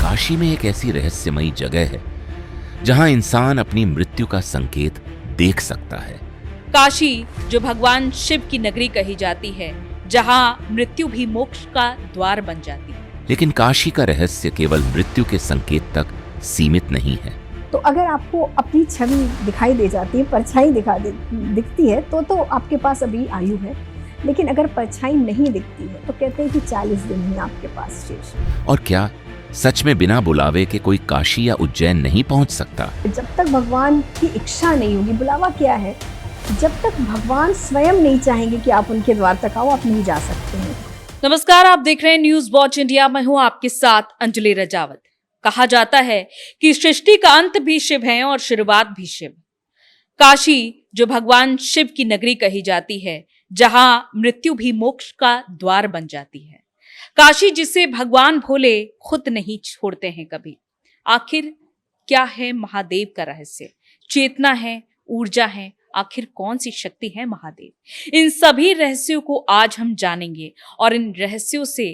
काशी में एक ऐसी रहस्यमयी जगह है जहां इंसान अपनी मृत्यु का संकेत देख सकता है। काशी जो भगवान शिव की नगरी कही जाती है, जहां मृत्यु भी मोक्ष का द्वार बन जाती है। लेकिन काशी का रहस्य केवल मृत्यु के संकेत तक सीमित नहीं है। तो अगर आपको अपनी छवि दिखाई दे जाती है, परछाई दिखती है तो आपके पास अभी आयु है। लेकिन अगर परछाई नहीं दिखती है तो कहते हैं कि 40 दिन ही आपके पास शेष है। और क्या सच में बिना बुलावे के कोई काशी या उज्जैन नहीं पहुंच सकता? जब तक भगवान की इच्छा नहीं होगी, बुलावा क्या है, जब तक भगवान स्वयं नहीं चाहेंगे कि आप उनके द्वार तक आओ, आप नहीं जा सकते हैं। नमस्कार, आप देख रहे हैं न्यूज वॉच इंडिया। मैं हूं आपके साथ अंजलि रजावत। कहा जाता है कि सृष्टि का अंत भी शिव है और शुरुआत भी शिव। काशी जो भगवान शिव की नगरी कही जाती है, जहां मृत्यु भी मोक्ष का द्वार बन जाती है। काशी जिसे भगवान भोले खुद नहीं छोड़ते हैं कभी। आखिर क्या है महादेव का रहस्य? चेतना है, ऊर्जा है, आखिर कौन सी शक्ति है महादेव? इन सभी रहस्यों को आज हम जानेंगे और इन रहस्यों से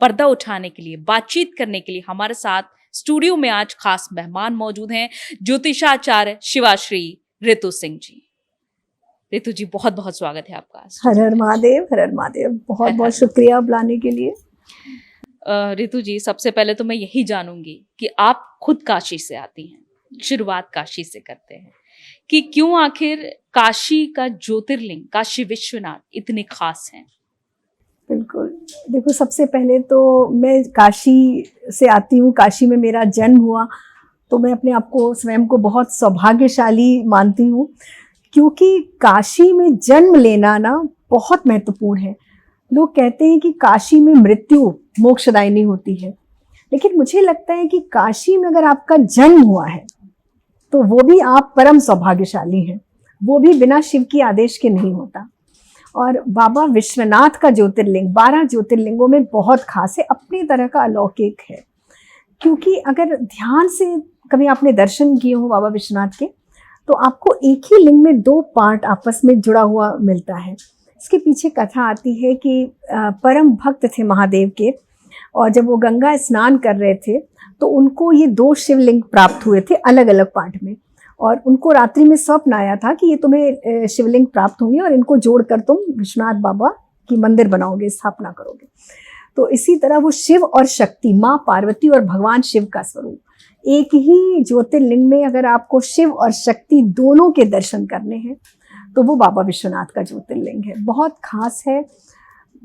पर्दा उठाने के लिए, बातचीत करने के लिए हमारे साथ स्टूडियो में आज खास मेहमान मौजूद हैं, ज्योतिषाचार्य शिवाश्री ऋतु सिंह जी। ऋतु जी, बहुत बहुत स्वागत है आपका। हर हर महादेव, हर हर महादेव। बहुत बहुत शुक्रिया बुलाने के लिए। ऋतु जी, सबसे पहले तो मैं यही जानूंगी कि आप खुद काशी से आती हैं, शुरुआत काशी से करते हैं, कि क्यों आखिर काशी का ज्योतिर्लिंग काशी विश्वनाथ इतने खास हैं? बिल्कुल, देखो सबसे पहले तो मैं काशी से आती हूँ, काशी में मेरा जन्म हुआ, तो मैं अपने आप को स्वयं को बहुत सौभाग्यशाली मानती हूँ, क्योंकि काशी में जन्म लेना ना बहुत महत्वपूर्ण है। लोग कहते हैं कि काशी में मृत्यु मोक्षदायिनी होती है, लेकिन मुझे लगता है कि काशी में अगर आपका जन्म हुआ है तो वो भी आप परम सौभाग्यशाली हैं। वो भी बिना शिव की आदेश के नहीं होता। और बाबा विश्वनाथ का ज्योतिर्लिंग 12 ज्योतिर्लिंगों में बहुत खास है, अपनी तरह का अलौकिक है। क्योंकि अगर ध्यान से कभी आपने दर्शन किए हो बाबा विश्वनाथ के, तो आपको एक ही लिंग में 2 पार्ट आपस में जुड़ा हुआ मिलता है। इसके पीछे कथा आती है कि परम भक्त थे महादेव के, और जब वो गंगा स्नान कर रहे थे तो उनको ये 2 शिवलिंग प्राप्त हुए थे अलग अलग पार्ट में। और उनको रात्रि में स्वप्न आया था कि ये तुम्हें शिवलिंग प्राप्त होंगे और इनको जोड़कर तुम विश्वनाथ बाबा की मंदिर बनाओगे, स्थापना करोगे। तो इसी तरह वो शिव और शक्ति, माँ पार्वती और भगवान शिव का स्वरूप, एक ही ज्योतिर्लिंग में अगर आपको शिव और शक्ति दोनों के दर्शन करने हैं तो वो बाबा विश्वनाथ का ज्योतिर्लिंग है। बहुत खास है,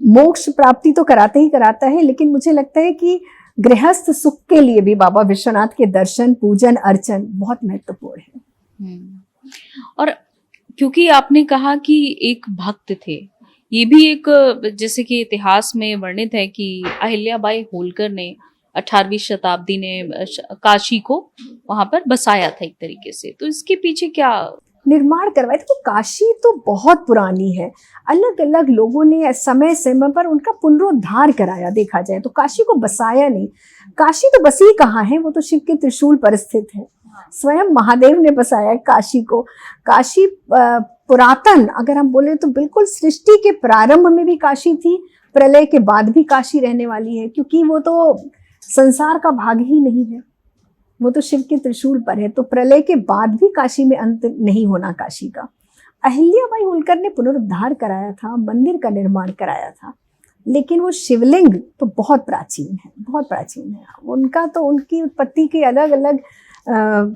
मोक्ष प्राप्ति तो कराते ही कराता है, लेकिन मुझे लगता है कि गृहस्थ सुख के लिए भी बाबा विश्वनाथ के दर्शन, पूजन, अर्चन बहुत महत्वपूर्ण है। और क्योंकि आपने कहा कि एक भक्त थे, ये भी एक, जैसे कि इतिहास में वर्णित है कि अहिल्याबाई होलकर ने 18वीं शताब्दी ने काशी को वहां पर बसाया था एक तरीके से। तो इसके पीछे क्या निर्माण करवाया था? तो काशी तो बहुत पुरानी है, अलग अलग लोगों ने समय समय पर उनका पुनरुद्धार कराया। देखा जाए तो काशी को बसाया नहीं। काशी तो बसी कहाँ है, वो तो शिव के त्रिशूल पर स्थित है। स्वयं महादेव ने बसाया काशी को। काशी पुरातन अगर हम बोले तो बिल्कुल सृष्टि के प्रारंभ में भी काशी थी, प्रलय के बाद भी काशी रहने वाली है, क्योंकि वो तो संसार का भाग ही नहीं है, वो तो शिव के त्रिशूल पर है। तो प्रलय के बाद भी काशी में अंत नहीं होना काशी का। अहिल्याबाई होलकर ने पुनरुद्धार कराया था, मंदिर का निर्माण कराया था, लेकिन वो शिवलिंग तो बहुत प्राचीन है, बहुत प्राचीन है। उनका तो उनकी उत्पत्ति के अलग अलग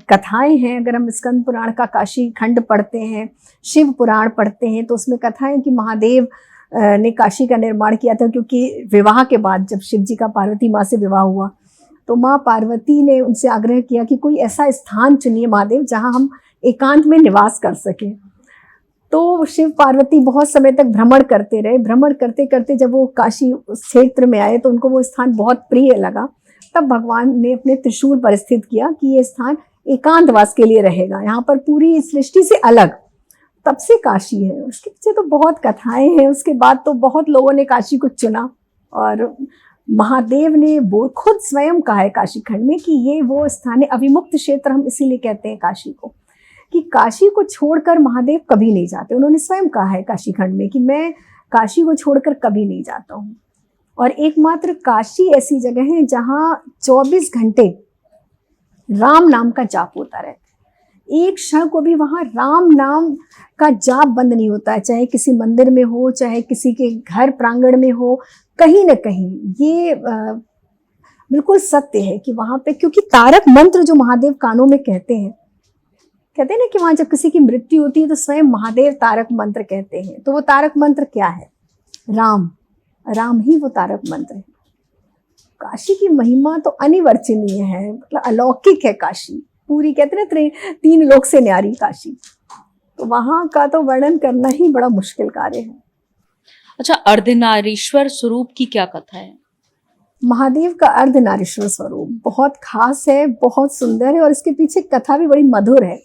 कथाएं हैं। अगर हम स्कंद पुराण का काशी खंड पढ़ते हैं, शिव पुराण पढ़ते हैं, तो उसमें कथाएं कि महादेव ने काशी का निर्माण किया था, क्योंकि विवाह के बाद जब शिव जी का पार्वती माँ से विवाह हुआ तो माँ पार्वती ने उनसे आग्रह किया कि कोई ऐसा स्थान चुनिए महादेव जहाँ हम एकांत में निवास कर सकें। तो शिव पार्वती बहुत समय तक भ्रमण करते रहे। भ्रमण करते करते जब वो काशी उस क्षेत्र में आए तो उनको वो स्थान बहुत प्रिय लगा। तब भगवान ने अपने त्रिशूल पर स्थित किया कि ये स्थान एकांतवास के लिए रहेगा, यहाँ पर पूरी सृष्टि से अलग। तब से काशी है। उसके पीछे तो बहुत कथाएं हैं। उसके बाद तो बहुत लोगों ने काशी को चुना, और महादेव ने वो खुद स्वयं कहा है काशी खंड में कि ये वो स्थान है, अविमुक्त क्षेत्र हम इसीलिए कहते हैं काशी को, कि काशी को छोड़कर महादेव कभी नहीं जाते। उन्होंने स्वयं कहा है काशी खंड में कि मैं काशी को छोड़कर कभी नहीं जाता हूँ। और एकमात्र काशी ऐसी जगह है जहाँ 24 घंटे राम नाम का जाप होता रहता है। एक क्षण को भी वहाँ राम नाम का जाप बंद नहीं होता है, चाहे किसी मंदिर में हो, चाहे किसी के घर प्रांगण में हो, कहीं ना कहीं ये बिल्कुल सत्य है कि वहाँ पे, क्योंकि तारक मंत्र जो महादेव कानों में कहते हैं ना कि वहाँ जब किसी की मृत्यु होती है तो स्वयं महादेव तारक मंत्र कहते हैं। तो वो तारक मंत्र क्या है? राम। राम ही वो तारक मंत्र है। काशी की महिमा तो अनिवर्चनीय है, मतलब अलौकिक है काशी पूरी, कहते हैं ना 3 लोक से न्यारी काशी। तो वहाँ का तो वर्णन करना ही बड़ा मुश्किल कार्य है। अच्छा, अर्धनारीश्वर स्वरूप की क्या कथा है? महादेव का अर्धनारीश्वर स्वरूप बहुत खास है, बहुत सुंदर है, और इसके पीछे कथा भी बड़ी मधुर है।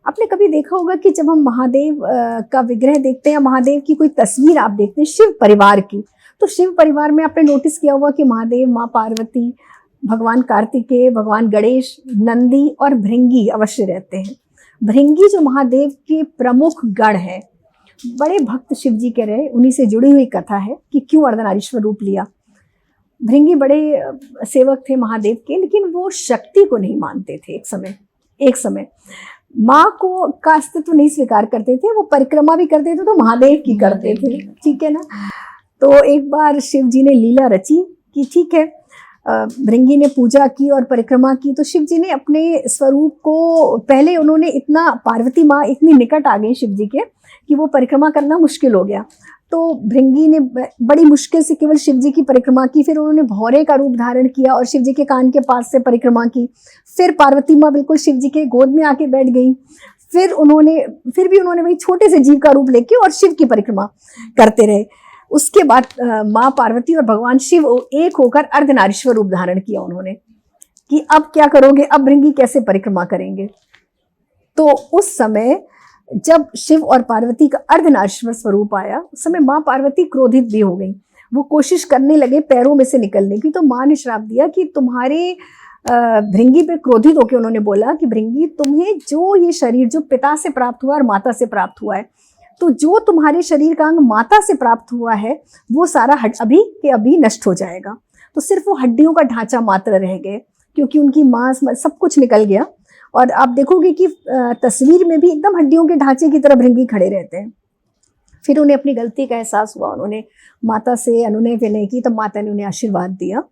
आपने कभी देखा होगा कि जब हम महादेव का विग्रह देखते हैं या महादेव की कोई तस्वीर आप देखते हैं शिव परिवार की, तो शिव परिवार में आपने नोटिस किया होगा कि महादेव, माँ पार्वती, भगवान कार्तिकेय, भगवान गणेश, नंदी और भृंगी अवश्य रहते हैं। भृंगी जो महादेव के प्रमुख गण है, बड़े भक्त शिव जी के रहे, उन्हीं से जुड़ी हुई कथा है कि क्यों अर्धनारीश्वर रूप लिया। भृंगी बड़े सेवक थे महादेव के, लेकिन वो शक्ति को नहीं मानते थे। एक समय माँ को का अस्तित्व नहीं स्वीकार करते थे, वो परिक्रमा भी करते थे तो महादेव की करते थे, ठीक है ना। तो एक बार शिव जी ने लीला रची कि ठीक है, भृंगी ने पूजा की और परिक्रमा की, तो शिव जी ने अपने स्वरूप को, पहले उन्होंने इतना, पार्वती माँ इतनी निकट आ गई शिव जी के कि वो परिक्रमा करना मुश्किल हो गया। तो भृंगी ने बड़ी मुश्किल से केवल शिव जी की परिक्रमा की, फिर उन्होंने भौरे का रूप धारण किया और शिव जी के कान के पास से परिक्रमा की। फिर पार्वती माँ बिल्कुल शिव जी के गोद में आके बैठ गई। फिर भी उन्होंने वही छोटे से जीव का रूप लेके और शिव की परिक्रमा करते रहे। उसके बाद माँ पार्वती और भगवान शिव एक होकर अर्धनारीश्वर रूप धारण किया उन्होंने कि अब क्या करोगे, अब भृंगी कैसे परिक्रमा करेंगे। तो उस समय जब शिव और पार्वती का अर्धनारीश्वर स्वरूप आया, उस समय माँ पार्वती क्रोधित भी हो गई। वो कोशिश करने लगे पैरों में से निकलने की, तो माँ ने श्राप दिया कि तुम्हारे भृंगी पे क्रोधित होकर उन्होंने बोला कि भृंगी, तुम्हें जो ये शरीर जो पिता से प्राप्त हुआ और माता से प्राप्त हुआ है, तो जो तुम्हारे शरीर का अंग माता से प्राप्त हुआ है वो सारा अभी के अभी नष्ट हो जाएगा। तो सिर्फ वो हड्डियों का ढांचा मात्र रह गए, क्योंकि उनकी मांस सब कुछ निकल गया। और आप देखोगे कि तस्वीर में भी एकदम हड्डियों के ढांचे की तरह भृंगी खड़े रहते हैं। फिर उन्हें अपनी गलती का एहसास हुआ, उन्होंने माता से अनुनय विनय की, तो माता ने उन्हें आशीर्वाद दिया।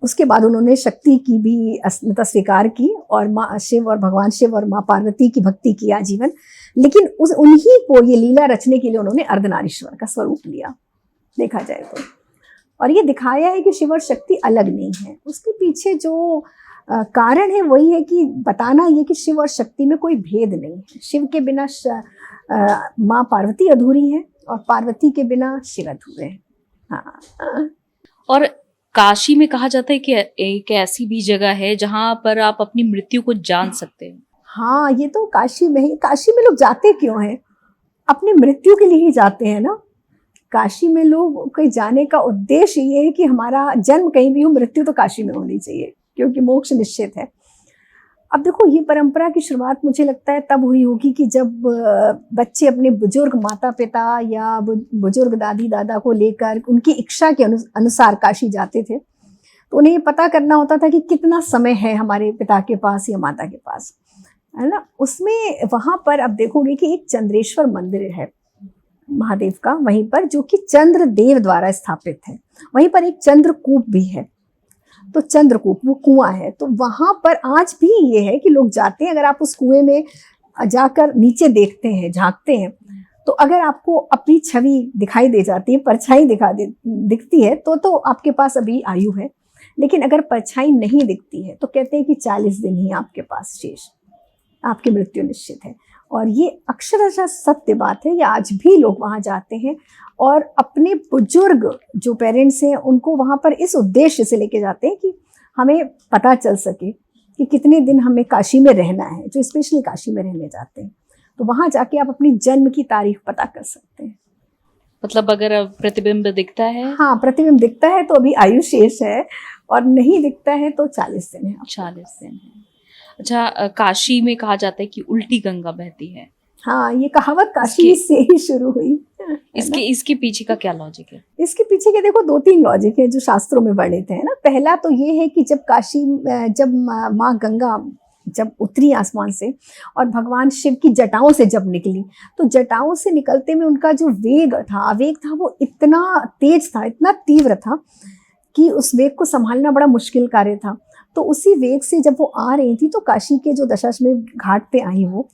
उसके बाद उन्होंने शक्ति की भी अस्मिता स्वीकार की और माँ शिव और भगवान शिव और माँ पार्वती की भक्ति की आजीवन। लेकिन उन्हीं को ये लीला रचने के लिए उन्होंने अर्धनारीश्वर का स्वरूप लिया, देखा जाए तो। और ये दिखाया है कि शिव और शक्ति अलग नहीं है। उसके पीछे जो कारण है वही है कि बताना ये कि शिव और शक्ति में कोई भेद नहीं है। शिव के बिना माँ पार्वती अधूरी है और पार्वती के बिना शिव अधूरे हैं। हाँ। और काशी में कहा जाता है कि एक ऐसी भी जगह है जहां पर आप अपनी मृत्यु को जान सकते हैं। हाँ, ये तो काशी में ही। काशी में लोग जाते क्यों हैं? अपनी मृत्यु के लिए ही जाते हैं ना। काशी में लोग के जाने का उद्देश्य ये है कि हमारा जन्म कहीं भी हो, मृत्यु तो काशी में होनी चाहिए, क्योंकि मोक्ष निश्चित है। अब देखो, ये परंपरा की शुरुआत मुझे लगता है तब हुई होगी कि जब बच्चे अपने बुजुर्ग माता पिता या बुजुर्ग दादी दादा को लेकर उनकी इच्छा के अनुसार काशी जाते थे। तो उन्हें ये पता करना होता था कि कितना समय है हमारे पिता के पास या माता के पास, है ना। उसमें वहाँ पर अब देखोगे कि एक चंद्रेश्वर मंदिर है महादेव का, वहीं पर, जो कि चंद्रदेव द्वारा स्थापित है। वहीं पर एक चंद्रकूप भी है। तो चंद्रकूप वो कुआं है, तो वहां पर आज भी ये है कि लोग जाते हैं। अगर आप उस कुएं में जाकर नीचे देखते हैं, झांकते हैं, तो अगर आपको अपनी छवि दिखाई दे जाती है, परछाई दिखती है, तो आपके पास अभी आयु है। लेकिन अगर परछाई नहीं दिखती है तो कहते हैं कि 40 दिन ही आपके पास शेष, आपकी मृत्यु निश्चित है। और ये अक्षरशः सत्य बात है। ये आज भी लोग वहाँ जाते हैं और अपने बुजुर्ग जो पेरेंट्स हैं उनको वहाँ पर इस उद्देश्य से लेके जाते हैं कि हमें पता चल सके कि कितने दिन हमें काशी में रहना है, जो स्पेशली काशी में रहने जाते हैं। तो वहाँ जाके आप अपनी जन्म की तारीख पता कर सकते हैं। मतलब अगर प्रतिबिंब दिखता है, हाँ, प्रतिबिंब दिखता है तो अभी आयु शेष है, और नहीं दिखता है तो 40 दिन है। 40 दिन है। अच्छा, काशी में कहा जाता है कि उल्टी गंगा बहती है। हाँ, ये कहावत काशी से ही शुरू हुई। इसके पीछे का क्या लॉजिक है? इसके पीछे के देखो 2-3 लॉजिक है जो शास्त्रों में वर्णित है ना। पहला तो ये है कि जब माँ गंगा जब उतरी आसमान से और भगवान शिव की जटाओं से जब निकली, तो जटाओं से निकलते में उनका जो आवेग था वो इतना तेज था, इतना तीव्र था कि उस वेग को संभालना बड़ा मुश्किल कार्य था। तो उसी वेग से जब वो आ रही थी तो काशी के जो दशाश्वमेध घाट पे आई वो,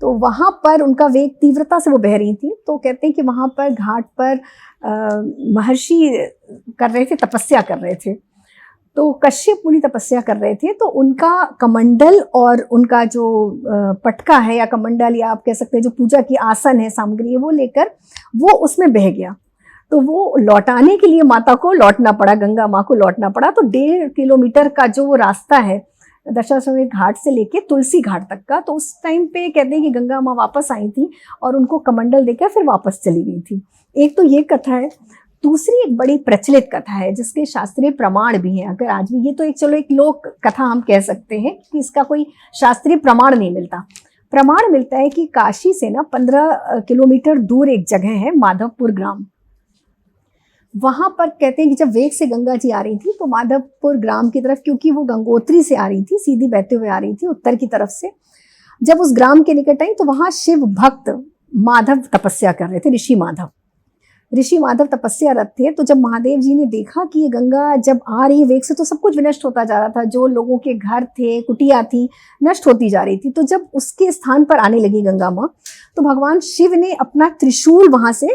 तो वहाँ पर उनका वेग तीव्रता से वो बह रही थी। तो कहते हैं कि वहाँ पर घाट पर महर्षि कर रहे थे, तपस्या कर रहे थे। तो कश्यप मुनि तपस्या कर रहे थे, तो उनका कमंडल और उनका जो पटका है या कमंडल या आप कह सकते हैं जो पूजा की आसन है, सामग्री है, वो लेकर वो उसमें बह गया। तो वो लौटाने के लिए माता को लौटना पड़ा, गंगा माँ को लौटना पड़ा। तो 1.5 किलोमीटर का जो वो रास्ता है दशाश्वमेध घाट से लेके तुलसी घाट तक का, तो उस टाइम पे कहते हैं कि गंगा माँ वापस आई थी और उनको कमंडल देकर फिर वापस चली गई थी। एक तो ये कथा है। दूसरी एक बड़ी प्रचलित कथा है जिसके शास्त्रीय प्रमाण भी हैं। अगर आज भी, ये तो एक चलो एक लोक कथा हम कह सकते हैं कि इसका कोई शास्त्रीय प्रमाण नहीं मिलता। प्रमाण मिलता है कि काशी से ना 15 किलोमीटर दूर एक जगह है माधवपुर ग्राम। वहां पर कहते हैं कि जब वेग से गंगा जी आ रही थी तो माधवपुर ग्राम की तरफ, क्योंकि वो गंगोत्री से आ रही थी, सीधी बहते हुए आ रही थी उत्तर की तरफ से, जब उस ग्राम के निकट आई तो वहां शिव भक्त माधव तपस्या कर रहे थे। ऋषि माधव तपस्यारत थे। तो जब महादेव जी ने देखा कि ये गंगा जब आ रही है वेग से, तो सब कुछ विनष्ट होता जा रहा था, जो लोगों के घर थे, कुटिया थी, नष्ट होती जा रही थी। तो जब उसके स्थान पर आने लगी गंगा माँ, तो भगवान शिव ने अपना त्रिशूल वहां से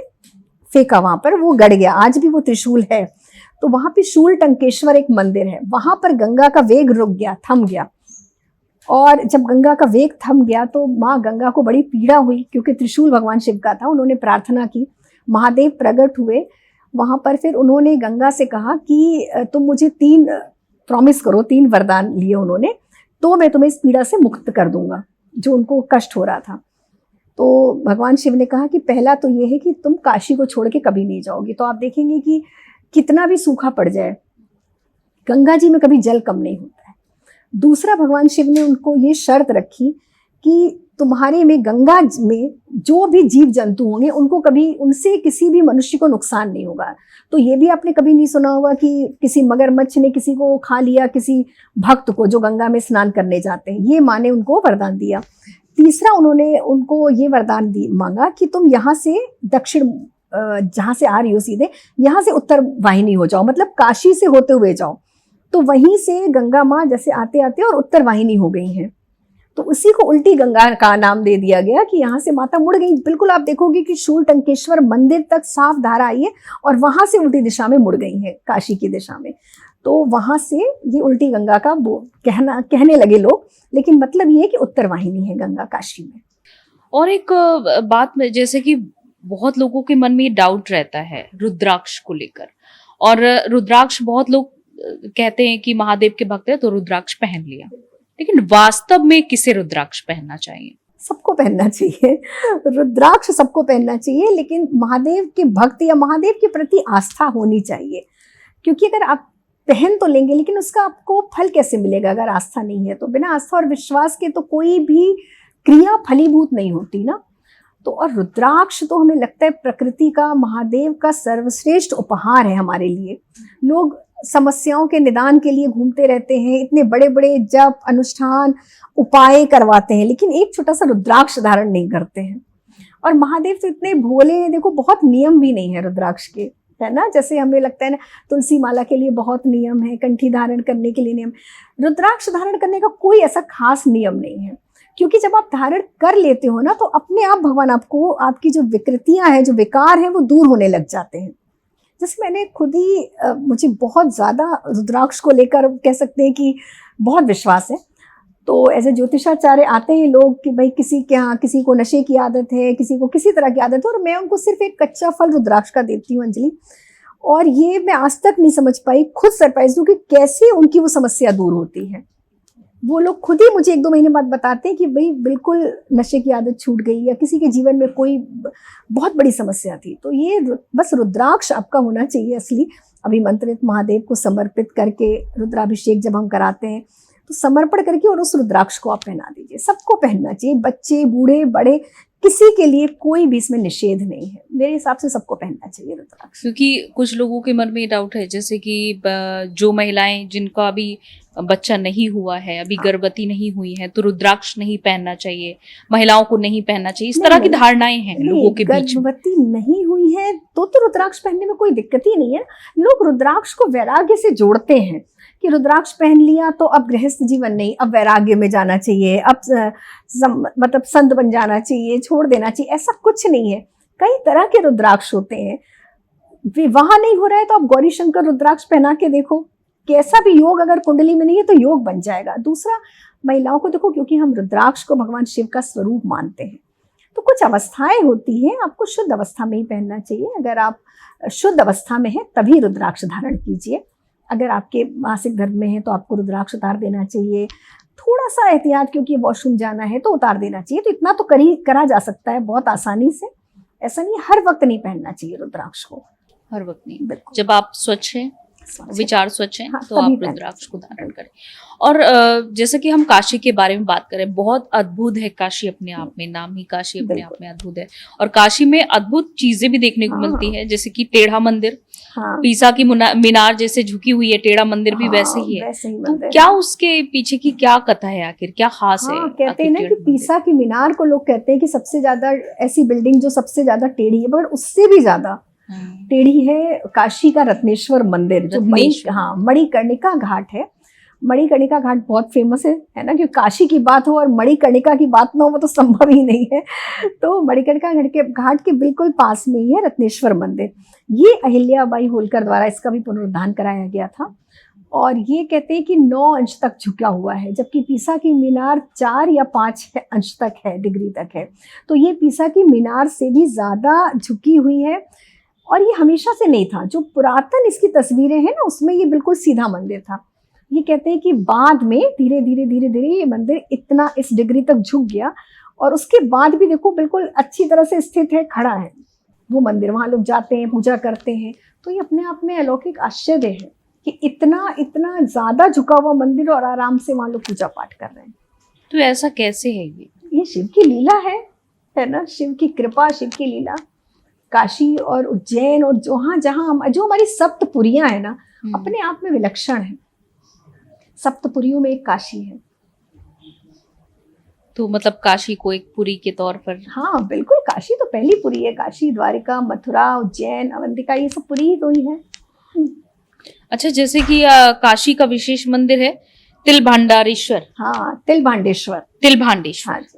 फेंका, वहां पर वो गड़ गया। आज भी वो त्रिशूल है। तो वहां पे शूल टंकेश्वर एक मंदिर है, वहां पर गंगा का वेग रुक गया, थम गया। और जब गंगा का वेग थम गया तो माँ गंगा को बड़ी पीड़ा हुई, क्योंकि त्रिशूल भगवान शिव का था। उन्होंने प्रार्थना की, महादेव प्रकट हुए वहां पर। फिर उन्होंने गंगा से कहा कि तुम मुझे 3 प्रॉमिस करो, 3 वरदान लिए उन्होंने, तो मैं तुम्हें इस पीड़ा से मुक्त कर दूंगा जो उनको कष्ट हो रहा था। तो भगवान शिव ने कहा कि पहला तो ये है कि तुम काशी को छोड़ के कभी नहीं जाओगी। तो आप देखेंगे कि कितना भी सूखा पड़ जाए, गंगा जी में कभी जल कम नहीं होता है। दूसरा, भगवान शिव ने उनको ये शर्त रखी कि तुम्हारे में, गंगा में जो भी जीव जंतु होंगे उनको कभी, उनसे किसी भी मनुष्य को नुकसान नहीं होगा। तो ये भी आपने कभी नहीं सुना होगा कि किसी मगरमच्छ ने किसी को खा लिया, किसी भक्त को जो गंगा में स्नान करने जाते हैं। ये माँ ने उनको वरदान दिया। तीसरा, उन्होंने उनको ये वरदान मांगा कि तुम यहाँ से दक्षिण, जहाँ से आ रही हो सीधे, यहाँ से उत्तर वाहिनी हो जाओ, मतलब काशी से होते हुए जाओ। तो वहीं से गंगा माँ जैसे आते आते और उत्तर वाहिनी हो गई हैं। तो उसी को उल्टी गंगा का नाम दे दिया गया कि यहाँ से माता मुड़ गई। बिल्कुल आप देखोगे कि शूल टंकेश्वर मंदिर तक साफ धारा आई है और वहां से उल्टी दिशा में मुड़ गई है, काशी की दिशा में। तो वहां से ये उल्टी गंगा का वो कहने लगे लोग, लेकिन मतलब ये है कि उत्तर वाहिनी है गंगा काशी में। और एक बात में, जैसे कि बहुत लोगों के मन में ये डाउट रहता है रुद्राक्ष को लेकर, और रुद्राक्ष बहुत लोग कहते हैं कि महादेव के भक्त है तो रुद्राक्ष पहन लिया, लेकिन वास्तव में किसे रुद्राक्ष पहनना चाहिए? सबको पहनना चाहिए, रुद्राक्ष सबको पहनना चाहिए, लेकिन महादेव के भक्त या महादेव के प्रति आस्था होनी चाहिए। क्योंकि अगर आप पहन तो लेंगे, लेकिन उसका आपको फल कैसे मिलेगा अगर आस्था नहीं है? तो बिना आस्था और विश्वास के तो कोई भी क्रिया फलीभूत नहीं होती ना। तो और रुद्राक्ष तो हमें लगता है प्रकृति का, महादेव का सर्वश्रेष्ठ उपहार है हमारे लिए। लोग समस्याओं के निदान के लिए घूमते रहते हैं, इतने बड़े बड़े जप, अनुष्ठान, उपाय करवाते हैं, लेकिन एक छोटा सा रुद्राक्ष धारण नहीं करते हैं। और महादेव तो इतने भोले हैं, देखो बहुत नियम भी नहीं है रुद्राक्ष के, है ना। जैसे हमें लगता है ना, तुलसी माला के लिए बहुत नियम है, कंठी धारण करने के लिए नियम, रुद्राक्ष धारण करने का कोई ऐसा खास नियम नहीं है। क्योंकि जब आप धारण कर लेते हो ना, तो अपने आप भगवान आपको, आपकी जो विकृतियां हैं, जो विकार हैं, वो दूर होने लग जाते हैं। जैसे मैंने खुद ही, मुझे बहुत ज़्यादा रुद्राक्ष को लेकर कह सकते हैं कि बहुत विश्वास है। तो एज ए ज्योतिषाचार्य आते हैं लोग कि भाई किसी के यहाँ, किसी को नशे की आदत है, किसी को किसी तरह की आदत है, और मैं उनको सिर्फ एक कच्चा फल रुद्राक्ष का देती हूँ, अंजलि। और ये मैं आज तक नहीं समझ पाई, खुद सरप्राइज हूँ कि कैसे उनकी वो समस्या दूर होती है। वो लोग खुद ही मुझे 1-2 महीने बाद बताते हैं कि भाई बिल्कुल नशे की आदत छूट गई, या किसी के जीवन में कोई बहुत बड़ी समस्या थी। तो ये बस रुद्राक्ष आपका होना चाहिए असली, अभिमंत्रित, महादेव को समर्पित करके रुद्राभिषेक जब हम कराते हैं तो समर्पण करके और उस रुद्राक्ष को आप पहना दीजिए। सबको पहनना चाहिए, बच्चे, बूढ़े, बड़े, किसी के लिए कोई भी इसमें निषेध नहीं है, मेरे हिसाब से सबको पहनना चाहिए रुद्राक्ष। क्योंकि कुछ लोगों के मन में डाउट है, जैसे कि जो महिलाएं जिनका अभी बच्चा नहीं हुआ है, अभी गर्भवती नहीं हुई है, तो रुद्राक्ष नहीं पहनना चाहिए, महिलाओं को नहीं पहनना चाहिए, इस तरह की धारणाएं हैं लोगों के बीच में। गर्भवती नहीं हुई है तो रुद्राक्ष पहनने में कोई दिक्कत ही नहीं है। लोग रुद्राक्ष को वैराग्य से जोड़ते हैं कि रुद्राक्ष पहन लिया तो अब गृहस्थ जीवन नहीं, अब वैराग्य में जाना चाहिए, अब मतलब संत बन जाना चाहिए, छोड़ देना चाहिए। ऐसा कुछ नहीं है। कई तरह के रुद्राक्ष होते हैं। विवाह नहीं हो रहा है तो आप गौरी शंकर रुद्राक्ष पहना के देखो, कैसा भी योग अगर कुंडली में नहीं है तो योग बन जाएगा। दूसरा, महिलाओं को देखो, क्योंकि हम रुद्राक्ष को भगवान शिव का स्वरूप मानते हैं, तो कुछ अवस्थाएं होती हैं, आपको शुद्ध अवस्था में ही पहनना चाहिए। अगर आप शुद्ध अवस्था में है तभी रुद्राक्ष धारण कीजिए। अगर आपके मासिक धर्म में है तो आपको रुद्राक्ष उतार देना चाहिए। थोड़ा सा एहतियात, क्योंकि वॉशरूम जाना है तो उतार देना चाहिए। तो इतना तो करा जा सकता है बहुत आसानी से। ऐसा नहीं, हर वक्त नहीं पहनना चाहिए रुद्राक्ष को, हर वक्त नहीं। बिल्कुल। जब आप स्वच्छ हैं, विचार स्वच्छ हैं, हाँ, तो आप तभी रुद्राक्ष को धारण करें। और जैसे कि हम काशी के बारे में बात करें, बहुत अद्भुत है काशी अपने आप में, नाम ही काशी अपने आप में अद्भुत है। और काशी में अद्भुत चीजें भी देखने को मिलती है, जैसे कि टेढ़ा मंदिर, हाँ, पीसा की मीनार जैसे झुकी हुई है, टेढ़ा मंदिर भी वैसे ही है। वैसे ही तो मंदिर। क्या उसके पीछे की क्या कथा है, आखिर क्या खास है? हाँ, कहते हैं ना कि टेढ़ा मंदिर? पीसा की मीनार को लोग कहते हैं कि सबसे ज्यादा ऐसी बिल्डिंग जो सबसे ज्यादा टेढ़ी है, मगर उससे भी ज्यादा टेढ़ी है काशी का रत्नेश्वर मंदिर, जो मणिकर्णिका घाट है। मणिकर्णिका घाट बहुत फेमस है ना, क्योंकि काशी की बात हो और मणिकर्णिका की बात ना हो वो तो संभव ही नहीं है। तो मणिकर्णिका घाट के बिल्कुल पास में ही है रत्नेश्वर मंदिर। ये अहिल्याबाई होलकर द्वारा इसका भी पुनरुद्धार कराया गया था। और ये कहते हैं कि 9 अंश तक झुका हुआ है, जबकि पीसा की मीनार 4 या 5 अंश तक है, डिग्री तक है। तो ये पीसा की मीनार से भी ज्यादा झुकी हुई है। और ये हमेशा से नहीं था। जो पुरातन इसकी तस्वीरें हैं ना, उसमें ये बिल्कुल सीधा मंदिर था। ये कहते हैं कि बाद में धीरे धीरे ये मंदिर इतना इस डिग्री तक झुक गया, और उसके बाद भी देखो बिल्कुल अच्छी तरह से स्थित है, खड़ा है वो मंदिर। वहां लोग जाते हैं, पूजा करते हैं। तो ये अपने आप में अलौकिक आश्चर्य है कि इतना ज्यादा झुका हुआ मंदिर और आराम से वहां लोग पूजा पाठ कर रहे हैं। तो ऐसा कैसे है? ये शिव की लीला है ना, शिव की कृपा, शिव की लीला। काशी और उज्जैन और जहाँ जो हमारी सप्तपुरियां है ना, अपने आप में विलक्षण है। सप्तपुरियों में एक काशी है। तो मतलब काशी को एक पुरी के तौर पर? हाँ बिल्कुल, काशी तो पहली पुरी है। काशी, द्वारिका, मथुरा, उज्जैन, अवंतिका, ये सब पुरी ही तो ही है। अच्छा, जैसे कि काशी का विशेष मंदिर है तिलभांडारेश्वर। हाँ, तिलभांडेश्वर।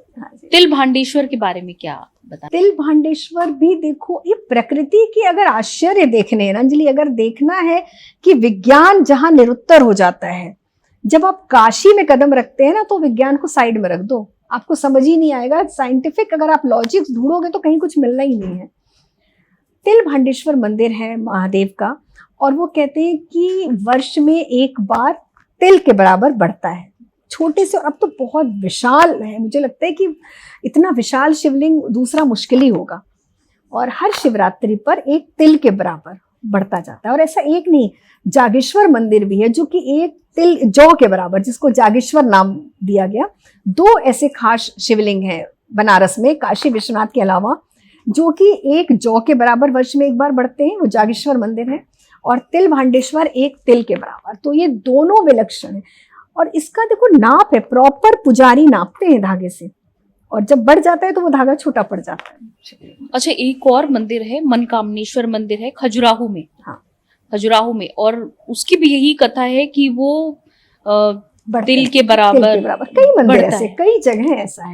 हाँ जी। तिलभांडेश्वर के बारे में क्या बता? तिलभांडेश्वर भी देखो, ये प्रकृति की अगर आश्चर्य देखने हैं ना अंजलि, अगर देखना है कि विज्ञान जहां निरुत्तर हो जाता है, जब आप काशी में कदम रखते हैं ना, तो विज्ञान को साइड में रख दो, आपको समझ ही नहीं आएगा। साइंटिफिक अगर आप लॉजिक्स ढूंढोगे तो कहीं कुछ मिलना ही नहीं है। तिलभांडेश्वर मंदिर है महादेव का, और वो कहते हैं कि वर्ष में एक बार तिल के बराबर बढ़ता है, छोटे से। और अब तो बहुत विशाल है, मुझे लगता है कि इतना विशाल शिवलिंग दूसरा मुश्किल ही होगा। और हर शिवरात्रि पर एक तिल के बराबर बढ़ता जाता है। और ऐसा एक नहीं, जागेश्वर मंदिर भी है जो कि एक तिल जौ के बराबर, जिसको जागेश्वर नाम दिया गया। 2 ऐसे खास शिवलिंग हैं बनारस में, काशी विश्वनाथ के अलावा, जो कि एक जौ के बराबर वर्ष में एक बार बढ़ते हैं। वो जागेश्वर मंदिर है, और तिलभांडेश्वर एक तिल के बराबर। तो ये दोनों विलक्षण है। और इसका देखो नाप है, प्रॉपर पुजारी नापते हैं धागे से, और जब बढ़ जाता है तो वो धागा छोटा पड़ जाता है। अच्छा, एक और मंदिर है, मनकामनेश्वर मंदिर है खजुराहो में। हाँ, खजुराहो में, और उसकी भी यही कथा है कि वो तिल के बराबर। कई मंदिर ऐसे, कई जगह ऐसा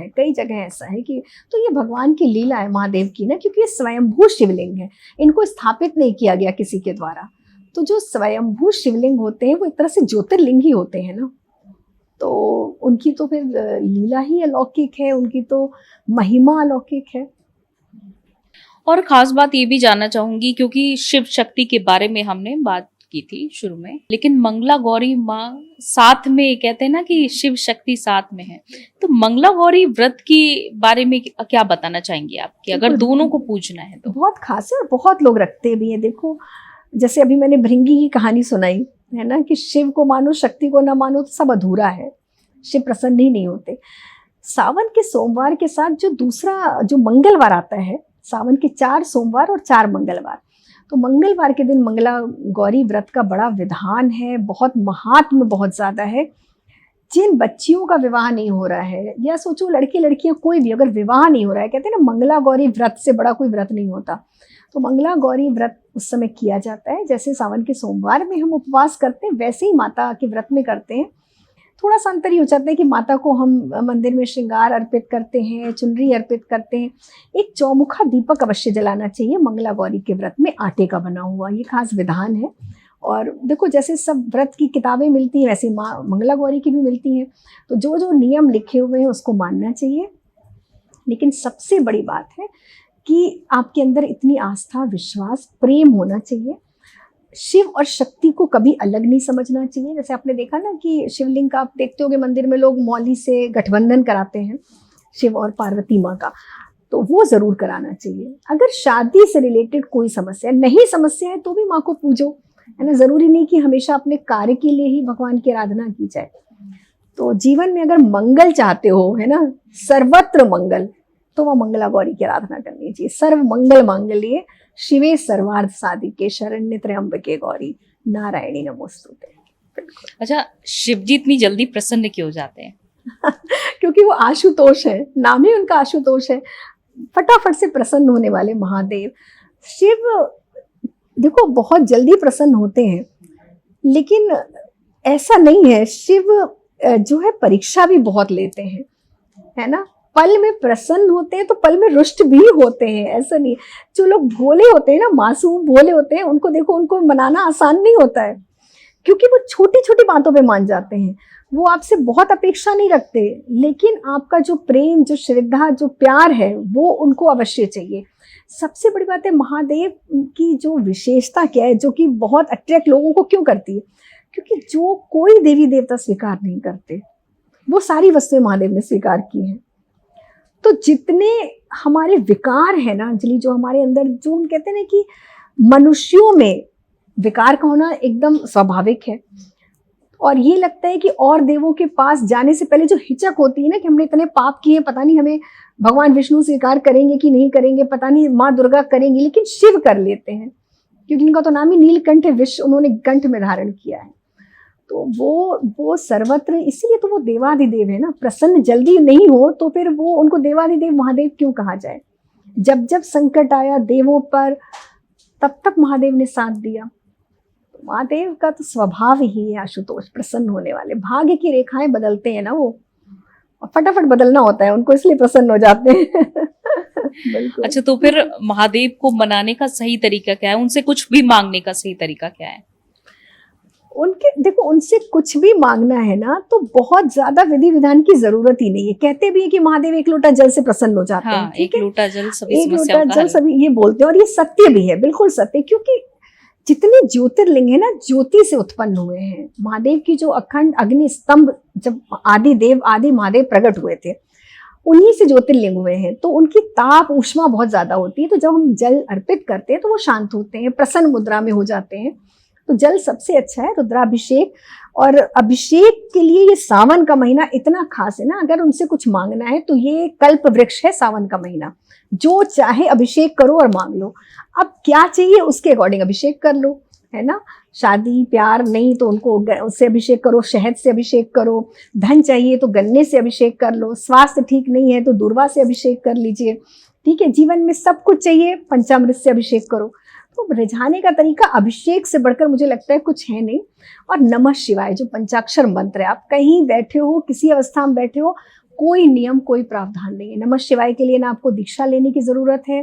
है कि, तो ये भगवान की लीला है महादेव की ना, क्योंकि ये स्वयंभू शिवलिंग है, इनको स्थापित नहीं किया गया किसी के द्वारा। तो जो स्वयंभू शिवलिंग होते हैं वो एक तरह से ज्योतिर्लिंग ही होते हैं ना, तो उनकी तो फिर लीला ही अलौकिक है, उनकी तो महिमा अलौकिक है। और खास बात ये भी जानना चाहूंगी, क्योंकि शिव शक्ति के बारे में हमने बात की थी शुरू में, लेकिन मंगला गौरी माँ साथ में, कहते हैं ना कि शिव शक्ति साथ में है, तो मंगला गौरी व्रत के बारे में क्या बताना चाहेंगे आप, कि अगर दोनों को पूजना है तो? बहुत खास है और बहुत लोग रखते भी हैं। देखो, जैसे अभी मैंने भृंगी की कहानी सुनाई है ना, कि शिव को मानो शक्ति को ना मानो तो सब अधूरा है, शिव प्रसन्न ही नहीं होते। सावन के सोमवार के साथ जो दूसरा जो मंगलवार आता है, सावन के 4 सोमवार और 4 मंगलवार, तो मंगलवार के दिन मंगला गौरी व्रत का बड़ा विधान है, बहुत महात्म्य बहुत ज़्यादा है। जिन बच्चियों का विवाह नहीं हो रहा है, या सोचो लड़के लड़कियां कोई भी अगर विवाह नहीं हो रहा है, कहते हैं ना मंगला गौरी व्रत से बड़ा कोई व्रत नहीं होता, तो मंगला गौरी व्रत उस समय किया जाता है। जैसे सावन के सोमवार में हम उपवास करते हैं, वैसे ही माता के व्रत में करते हैं। थोड़ा सा अंतर ही हो जाता है कि माता को हम मंदिर में श्रृंगार अर्पित करते हैं, चुनरी अर्पित करते हैं। एक चौमुखा दीपक अवश्य जलाना चाहिए मंगला गौरी के व्रत में, आटे का बना हुआ, ये खास विधान है। और देखो जैसे सब व्रत की किताबें मिलती हैं वैसे माँ मंगला गौरी की भी मिलती हैं, तो जो जो नियम लिखे हुए हैं उसको मानना चाहिए। लेकिन सबसे बड़ी बात है कि आपके अंदर इतनी आस्था, विश्वास, प्रेम होना चाहिए। शिव और शक्ति को कभी अलग नहीं समझना चाहिए। जैसे आपने देखा ना कि शिवलिंग का आप देखते होगे मंदिर में लोग मौली से गठबंधन कराते हैं शिव और पार्वती माँ का, तो वो जरूर कराना चाहिए। अगर शादी से रिलेटेड कोई समस्या है तो भी माँ को पूजो, है ना। जरूरी नहीं कि हमेशा अपने कार्य के लिए ही भगवान की आराधना की जाए। तो जीवन में अगर मंगल चाहते हो, है ना, सर्वत्र मंगल, तो वह मंगला गौरी की आराधना करनी चाहिए। सर्व मंगल मांगल्ये शिवे सर्वार्थ साधिके शरण्य त्र्यंबके गौरी नारायणी नमोस्तुते। अच्छा, शिव जी इतनी जल्दी प्रसन्न क्यों हो जाते हैं? क्योंकि वो आशुतोष है, नाम ही उनका आशुतोष है, फटाफट से प्रसन्न होने वाले महादेव। शिव देखो बहुत जल्दी प्रसन्न होते हैं, लेकिन ऐसा नहीं है। शिव जो है परीक्षा भी बहुत लेते हैं, है ना। पल में प्रसन्न होते हैं तो पल में रुष्ट भी होते हैं, ऐसा नहीं। जो लोग भोले होते हैं ना, मासूम भोले होते हैं, उनको देखो, उनको मनाना आसान नहीं होता है, क्योंकि वो छोटी छोटी बातों पे मान जाते हैं। वो आपसे बहुत अपेक्षा नहीं रखते, लेकिन आपका जो प्रेम, जो श्रद्धा, जो प्यार है वो उनको अवश्य चाहिए। सबसे बड़ी बात है महादेव की जो विशेषता क्या है, जो कि बहुत अट्रैक्ट लोगों को क्यों करती है, क्योंकि जो कोई देवी देवता स्वीकार नहीं करते वो सारी वस्तुएं महादेव ने स्वीकार की हैं। तो जितने हमारे विकार है ना अंजलि, जो हमारे अंदर, जो हम कहते हैं ना कि मनुष्यों में विकार का होना एकदम स्वाभाविक है, और ये लगता है कि और देवों के पास जाने से पहले जो हिचक होती है ना कि हमने इतने पाप किए, पता नहीं हमें भगवान विष्णु स्वीकार करेंगे कि नहीं करेंगे, पता नहीं माँ दुर्गा करेंगी, लेकिन शिव कर लेते हैं, क्योंकि इनका तो नाम ही नीलकंठ है, विष उन्होंने कंठ में धारण किया है। तो वो सर्वत्र, इसीलिए तो वो देवाधिदेव है ना। प्रसन्न जल्दी नहीं हो तो फिर वो उनको देवाधिदेव महादेव क्यों कहा जाए। जब जब संकट आया देवों पर, तब तक महादेव ने साथ दिया। तो महादेव का तो स्वभाव ही है आशुतोष, प्रसन्न होने वाले। भाग्य की रेखाएं बदलते हैं ना वो, फटाफट बदलना होता है उनको, इसलिए प्रसन्न हो जाते हैं। बिल्कुल। अच्छा, तो फिर महादेव को मनाने का सही तरीका क्या है? उनसे कुछ भी मांगने का सही तरीका क्या है? उनके देखो, उनसे कुछ भी मांगना है ना तो बहुत ज्यादा विधि विधान की जरूरत ही नहीं है। कहते भी है कि महादेव एक लोटा जल से प्रसन्न हो जाते हैं। एक लोटा जल सभी एक समस्याओं लोटा का जल हल। सभी, ये बोलते हैं, और ये सत्य भी है, बिल्कुल सत्य। क्योंकि जितने ज्योतिर्लिंग है ना, ज्योति से उत्पन्न हुए हैं। महादेव की जो अखंड अग्नि स्तंभ, जब आदि महादेव प्रकट हुए थे, उन्हीं से ज्योतिर्लिंग हुए हैं। तो उनकी ताप ऊष्मा बहुत ज्यादा होती है। तो जब हम जल अर्पित करते हैं तो वो शांत होते हैं, प्रसन्न मुद्रा में हो जाते हैं। तो जल सबसे अच्छा है, रुद्राभिषेक। और अभिषेक के लिए ये सावन का महीना इतना खास है ना, अगर उनसे कुछ मांगना है तो ये कल्प वृक्ष है सावन का महीना। जो चाहे अभिषेक करो और मांग लो। अब क्या चाहिए उसके अकॉर्डिंग अभिषेक कर लो, है ना। शादी प्यार नहीं तो उनको उससे अभिषेक करो, शहद से अभिषेक करो। धन चाहिए तो गन्ने से अभिषेक कर लो। स्वास्थ्य ठीक नहीं है तो दूर्वा से अभिषेक कर लीजिए। ठीक है, जीवन में सब कुछ चाहिए, पंचामृत से अभिषेक करो। तो रिझाने का तरीका अभिषेक से बढ़कर मुझे लगता है कुछ है नहीं। और नमः शिवाय जो पंचाक्षर मंत्र है, आप कहीं बैठे हो, किसी अवस्था में बैठे हो, कोई नियम, कोई प्रावधान नहीं है। नमः शिवाय के लिए ना आपको दीक्षा लेने की जरूरत है,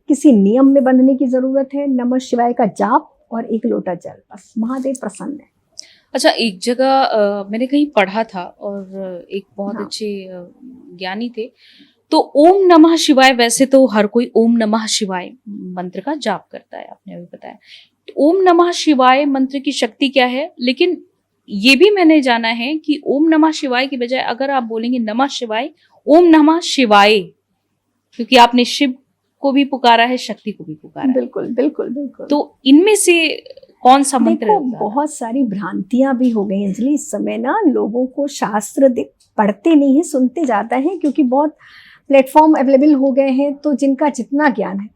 किसी नियम में बंधने की जरूरत है। नमः शिवाय का जाप और एक लोटा जल, बस महादेव प्रसन्न है। अच्छा, एक जगह मैंने कहीं पढ़ा था और एक बहुत अच्छे ज्ञानी थे, तो ओम नमः शिवाय, वैसे तो हर कोई ओम नमः शिवाय मंत्र का जाप करता है, आपने अभी बताया। तो ओम नमः शिवाय मंत्र की शक्ति क्या है? लेकिन ये भी मैंने जाना है कि ओम नमः शिवाय की बजाय अगर आप बोलेंगे नमः शिवाय, ओम नमः शिवाय, क्योंकि आपने शिव को भी पुकारा है, शक्ति को भी पुकारा है। बिल्कुल बिल्कुल बिल्कुल। तो इनमें से कौन सा मंत्र देखो, रहता है? बहुत सारी भ्रांतियां भी हो गई अंजलि। इस समय ना लोगों को शास्त्र पढ़ते नहीं है, सुनते जाता है, क्योंकि बहुत प्लेटफॉर्म अवेलेबल हो गए हैं, तो जिनका जितना ज्ञान है।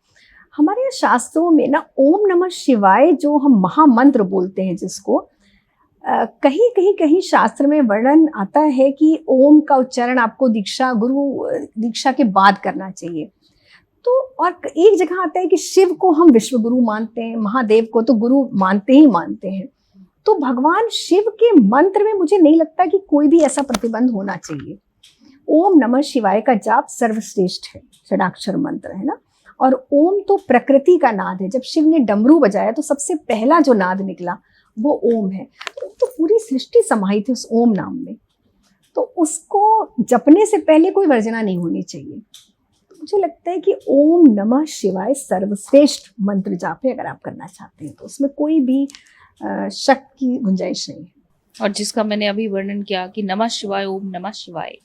हमारे यहाँ शास्त्रों में ना ओम नमः शिवाय जो हम महामंत्र बोलते हैं, जिसको कहीं कहीं कहीं शास्त्र में वर्णन आता है कि ओम का उच्चारण आपको गुरु दीक्षा के बाद करना चाहिए। तो और एक जगह आता है कि शिव को हम विश्व गुरु मानते हैं, महादेव को तो गुरु मानते ही मानते हैं। तो भगवान शिव के मंत्र में मुझे नहीं लगता कि कोई भी ऐसा प्रतिबंध होना चाहिए। ओम नमः शिवाय का जाप सर्वश्रेष्ठ है, षडाक्षर मंत्र है ना। और ओम तो प्रकृति का नाद है। जब शिव ने डमरू बजाया तो सबसे पहला जो नाद निकला वो ओम है। तो पूरी सृष्टि समाहित है उस ओम नाम में। तो उसको जपने से पहले कोई वर्जना नहीं होनी चाहिए। मुझे लगता है कि ओम नमः शिवाय सर्वश्रेष्ठ मंत्र जाप है, अगर आप करना चाहते हैं तो उसमें कोई भी शक की गुंजाइश नहीं है। और जिसका मैंने अभी वर्णन किया कि नमः शिवाय, ओम नमः शिवाय,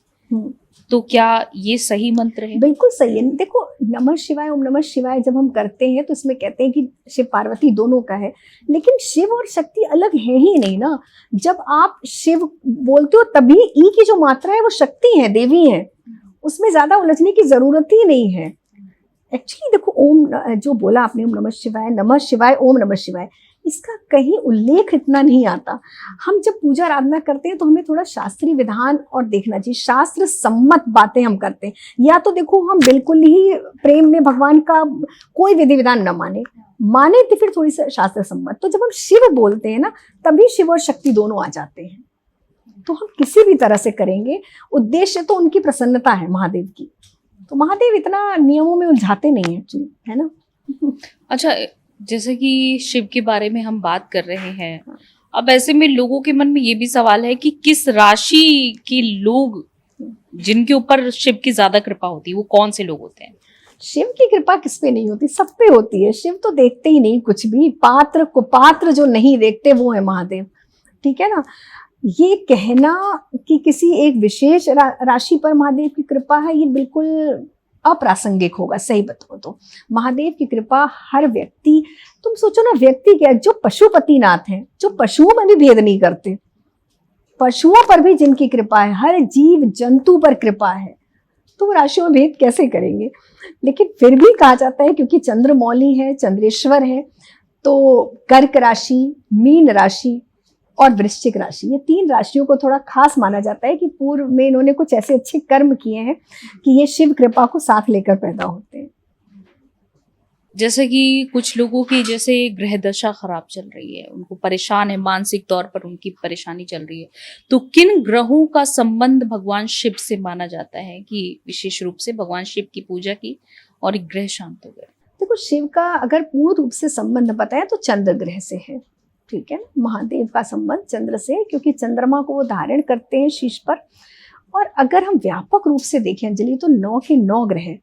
तो क्या ये सही मंत्र है? बिल्कुल सही है। देखो, नमः शिवाय, ओम नमः शिवाय जब हम करते हैं तो इसमें कहते हैं कि शिव पार्वती दोनों का है, लेकिन शिव और शक्ति अलग है ही नहीं ना। जब आप शिव बोलते हो तभी ई की जो मात्रा है वो शक्ति है, देवी है, उसमें ज्यादा उलझने की जरूरत ही नहीं है। एक्चुअली देखो, ओम जो बोला आपने, ओम नमः शिवाय, ओम नमः शिवाय, इसका कहीं उल्लेख इतना नहीं आता। हम जब पूजा आराधना करते हैं तो हमें थोड़ा शास्त्रीय विधान और देखना चाहिए, शास्त्र सम्मत बातें हम करते हैं। या तो देखो, हम बिल्कुल ही प्रेम में भगवान का कोई विधि विधान न माने तो फिर थोड़ी सी शास्त्र सम्मत। तो जब हम शिव बोलते हैं ना, तभी शिव और शक्ति दोनों आ जाते हैं। तो हम किसी भी तरह से करेंगे, उद्देश्य तो उनकी प्रसन्नता है महादेव की। तो महादेव इतना नियमों में उलझाते नहीं है, है ना। अच्छा, जैसे कि शिव के बारे में हम बात कर रहे हैं, अब ऐसे में लोगों के मन में ये भी सवाल है कि किस राशि के लोग जिनके ऊपर शिव की ज्यादा कृपा होती है, वो कौन से लोग होते हैं? शिव की कृपा किस पे नहीं होती? सब पे होती है। शिव तो देखते ही नहीं कुछ भी। पात्र जो नहीं देखते वो है महादेव, ठीक है ना। ये कहना कि किसी एक विशेष राशि पर महादेव की कृपा है, ये बिल्कुल अप्रासंगिक होगा। सही बताओ तो महादेव की कृपा हर व्यक्ति, तुम सोचो ना, व्यक्ति क्या, जो पशुपतिनाथ हैं, जो पशुओं में भी भेद नहीं करते, पशुओं पर भी जिनकी कृपा है, हर जीव जंतु पर कृपा है, तो वो राशियों में भेद कैसे करेंगे? लेकिन फिर भी कहा जाता है, क्योंकि चंद्रमौली है, चंद्रेश्वर है, तो कर्क राशि, मीन राशि और वृश्चिक राशि, ये 3 राशियों को थोड़ा खास माना जाता है कि पूर्व में इन्होंने कुछ ऐसे अच्छे कर्म किए हैं कि ये शिव कृपा को साथ लेकर पैदा होते हैं। जैसे कि कुछ लोगों की जैसे ग्रह दशा खराब चल रही है, उनको परेशान है, मानसिक तौर पर उनकी परेशानी चल रही है, तो किन ग्रहों का संबंध भगवान शिव से माना जाता है कि विशेष रूप से भगवान शिव की पूजा की और एक ग्रह शांत हो गए? देखो, शिव का अगर पूर्ण रूप से संबंध बताया तो चंद्र ग्रह से है, ठीक है। महादेव का संबंध चंद्र से, क्योंकि चंद्रमा को वो धारण करते हैं शीश पर। और अगर हम व्यापक रूप से देखें अंजलि, तो 9 के 9 ग्रह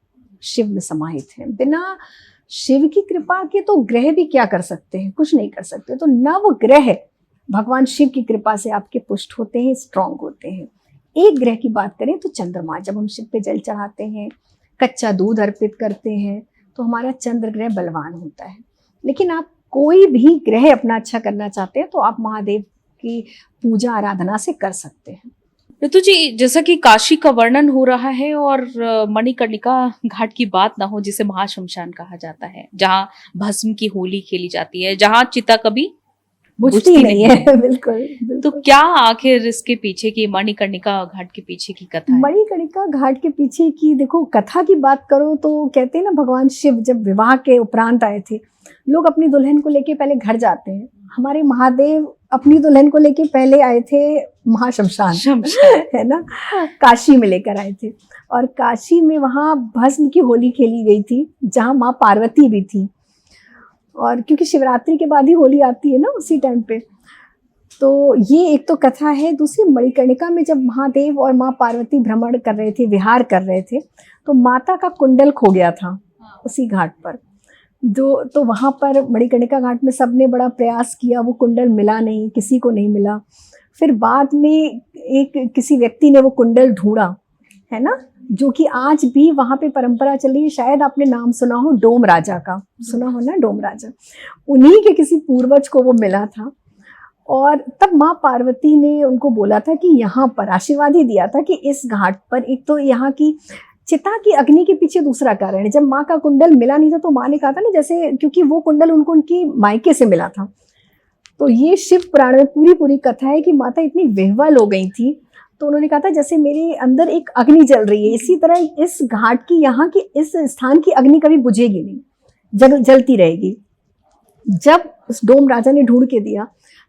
शिव में समाहित हैं। बिना शिव की कृपा के तो ग्रह भी क्या कर सकते हैं? कुछ नहीं कर सकते। तो 9 ग्रह भगवान शिव की कृपा से आपके पुष्ट होते हैं, स्ट्रांग होते हैं। एक ग्रह की बात करें तो चंद्रमा, जब हम शिव पे जल चढ़ाते हैं, कच्चा दूध अर्पित करते हैं, तो हमारा चंद्र ग्रह बलवान होता है। लेकिन आप कोई भी ग्रह अपना अच्छा करना चाहते हैं तो आप महादेव की पूजा आराधना से कर सकते हैं। ऋतु जी, जैसा कि काशी का वर्णन हो रहा है और मणिकर्णिका घाट की बात ना हो, जिसे महाश्मशान कहा जाता है, जहाँ भस्म की होली खेली जाती है, जहाँ चिता कभी बुझती नहीं है। बिल्कुल। तो क्या आखिर इसके पीछे की, मणिकर्णिका घाट के पीछे की कथा है? मणिकर्णिका घाट के पीछे की देखो कथा की बात करो तो कहते हैं ना, भगवान शिव जब विवाह के उपरांत आए थे, लोग अपनी दुल्हन को लेके पहले घर जाते हैं। हमारे महादेव अपनी दुल्हन को लेके पहले आए थे महाश्मशान, है ना, काशी में लेकर आए थे। और काशी में वहाँ भस्म की होली खेली गई थी, जहाँ माँ पार्वती भी थी। और क्योंकि शिवरात्रि के बाद ही होली आती है ना, उसी टाइम पे, तो ये एक तो कथा है। दूसरी, मणिकर्णिका में जब महादेव और माँ पार्वती भ्रमण कर रहे थे, विहार कर रहे थे, तो माता का कुंडल खो गया था उसी घाट पर। तो वहाँ पर मणिकर्णिका घाट में सबने बड़ा प्रयास किया, वो कुंडल मिला नहीं, किसी को नहीं मिला। फिर बाद में किसी व्यक्ति ने वो कुंडल ढूंढा, है ना, जो कि आज भी वहाँ पे परंपरा चली है। शायद आपने नाम सुना हो डोम राजा का, सुना हो ना, डोम राजा, उन्हीं के किसी पूर्वज को वो मिला था। और तब माँ पार्वती ने उनको बोला था कि यहाँ पर आशीर्वाद ही दिया था कि इस घाट पर, एक तो यहाँ की चिता की अग्नि के पीछे दूसरा कारण है, जब माँ का कुंडल मिला नहीं था तो माँ ने कहा था ना, जैसे क्योंकि वो कुंडल उनको उनकी मायके से मिला था, तो ये शिव पुराण में पूरी कथा है कि माता इतनी विह्वल हो गई थी, तो उन्होंने कहा था जैसे मेरे अंदर एक अग्नि जल रही है, इसी तरह इस घाट की, यहाँ की, इस स्थान की अग्नि कभी बुझेगी नहीं, जलती रहेगी। जब उस डोम राजा ने ढूंढ के दिया,